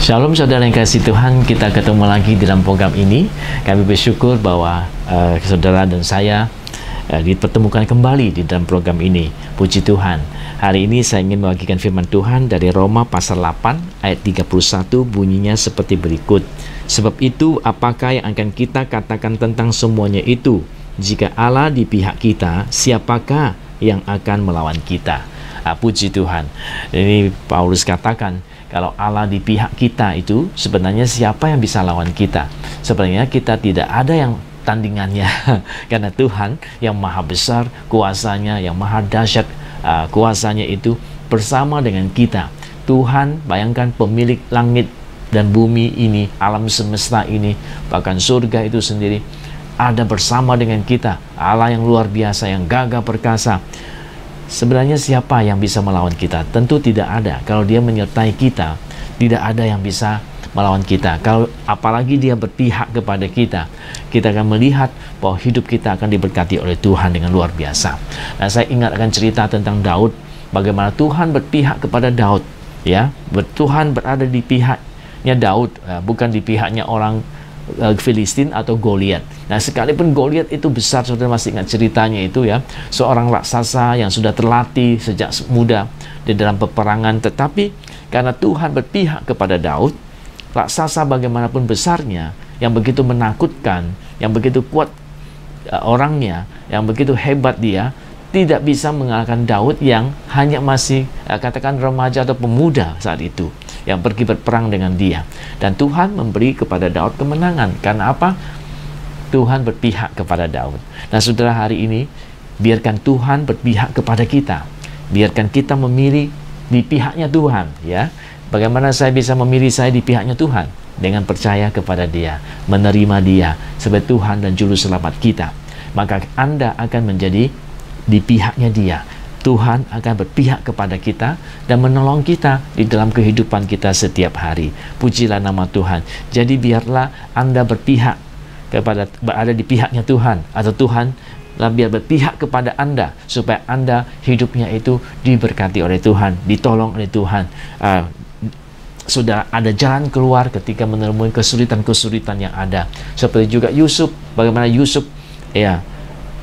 Shalom saudara yang kasih Tuhan, kita ketemu lagi dalam program ini. Kami bersyukur bahwa saudara dan saya dipertemukan kembali di dalam program ini. Puji Tuhan. Hari ini saya ingin membagikan firman Tuhan dari Roma pasal 8 ayat 31, bunyinya seperti berikut. Sebab itu apakah yang akan kita katakan tentang semuanya itu? Jika Allah di pihak kita, siapakah yang akan melawan kita? Puji Tuhan. Ini Paulus katakan, kalau Allah di pihak kita itu, sebenarnya siapa yang bisa lawan kita? Sebenarnya kita tidak ada yang tandingannya. Karena Tuhan yang maha besar, kuasanya yang maha dahsyat, kuasanya itu bersama dengan kita. Tuhan, bayangkan pemilik langit dan bumi ini, alam semesta ini, bahkan surga itu sendiri, ada bersama dengan kita. Allah yang luar biasa, yang gagah perkasa. Sebenarnya siapa yang bisa melawan kita? Tentu tidak ada. Kalau dia menyertai kita, tidak ada yang bisa melawan kita. Kalau apalagi dia berpihak kepada kita, kita akan melihat bahwa hidup kita akan diberkati oleh Tuhan dengan luar biasa. Nah, saya ingat akan cerita tentang Daud, bagaimana Tuhan berpihak kepada Daud, ya. Tuhan berada di pihaknya Daud, bukan di pihaknya orang Filistin atau Goliat. Nah, sekalipun Goliat itu besar, saudara masih ingat ceritanya itu, ya, seorang raksasa yang sudah terlatih sejak muda di dalam peperangan, tetapi karena Tuhan berpihak kepada Daud, raksasa bagaimanapun besarnya, yang begitu menakutkan, yang begitu kuat orangnya, yang begitu hebat dia, tidak bisa mengalahkan Daud yang hanya masih katakan remaja atau pemuda saat itu, yang pergi berperang dengan dia. Dan Tuhan memberi kepada Daud kemenangan. Karena apa? Tuhan berpihak kepada Daud. Nah, saudara, hari ini biarkan Tuhan berpihak kepada kita. Biarkan kita memilih di pihaknya Tuhan, ya. Bagaimana saya bisa memilih saya di pihaknya Tuhan? Dengan percaya kepada Dia, menerima Dia sebagai Tuhan dan Juru Selamat kita. Maka Anda akan menjadi di pihaknya Dia. Tuhan akan berpihak kepada kita dan menolong kita di dalam kehidupan kita setiap hari. Pujilah nama Tuhan. Jadi biarlah Anda berpihak kepada, berada di pihaknya Tuhan, atau Tuhan biar berpihak kepada Anda, supaya Anda hidupnya itu diberkati oleh Tuhan, ditolong oleh Tuhan. Sudah ada jalan keluar ketika menemui kesulitan-kesulitan yang ada. Seperti juga Yusuf, bagaimana Yusuf, ya,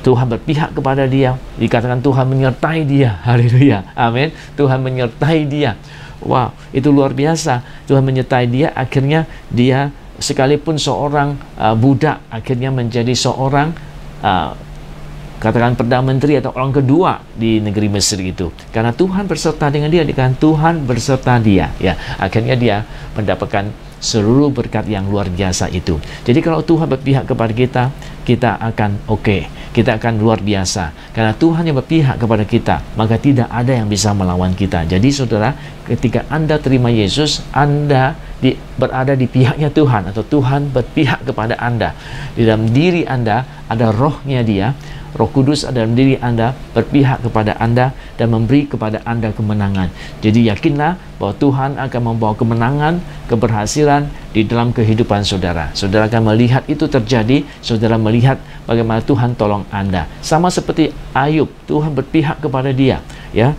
Tuhan berpihak kepada dia, dikatakan Tuhan menyertai dia. Haleluya, amin. Tuhan menyertai dia. Wow, itu luar biasa. Tuhan menyertai dia, akhirnya dia sekalipun seorang budak, akhirnya menjadi seorang katakan Perdana Menteri atau orang kedua di negeri Mesir itu. Karena Tuhan berserta dengan dia, dikatakan Tuhan berserta dia, ya. Akhirnya dia mendapatkan seluruh berkat yang luar biasa itu. Jadi kalau Tuhan berpihak kepada kita, kita akan kita akan luar biasa. Karena Tuhan yang berpihak kepada kita, maka tidak ada yang bisa melawan kita. Jadi saudara, ketika Anda terima Yesus, Anda berada di pihaknya Tuhan, atau Tuhan berpihak kepada Anda. Di dalam diri Anda ada rohnya Dia, Roh Kudus ada dalam diri Anda, berpihak kepada Anda dan memberi kepada Anda kemenangan. Jadi yakinlah bahwa Tuhan akan membawa kemenangan, keberhasilan di dalam kehidupan saudara. Saudara akan melihat itu terjadi. Saudara melihat bagaimana Tuhan tolong Anda. Sama seperti Ayub, Tuhan berpihak kepada dia, ya.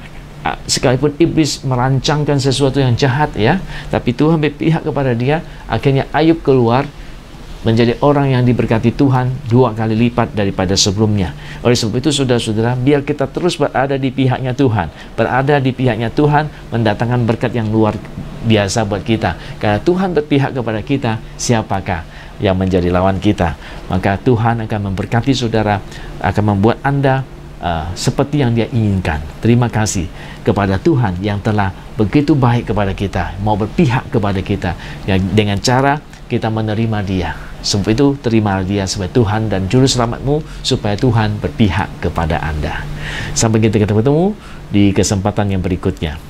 Sekalipun iblis merancangkan sesuatu yang jahat, ya, tapi Tuhan berpihak kepada dia. Akhirnya Ayub keluar menjadi orang yang diberkati Tuhan 2 kali lipat daripada sebelumnya. Oleh sebab itu, saudara-saudara, biar kita terus berada di pihaknya Tuhan. Berada di pihaknya Tuhan mendatangkan berkat yang luar biasa buat kita. Karena Tuhan berpihak kepada kita, siapakah yang menjadi lawan kita? Maka Tuhan akan memberkati saudara, akan membuat Anda seperti yang Dia inginkan. Terima kasih kepada Tuhan yang telah begitu baik kepada kita, mau berpihak kepada kita, ya, dengan cara kita menerima Dia. Sebab itu, terima Dia sebagai Tuhan dan Juru Selamatmu, supaya Tuhan berpihak kepada Anda. Sampai kita ketemu di kesempatan yang berikutnya.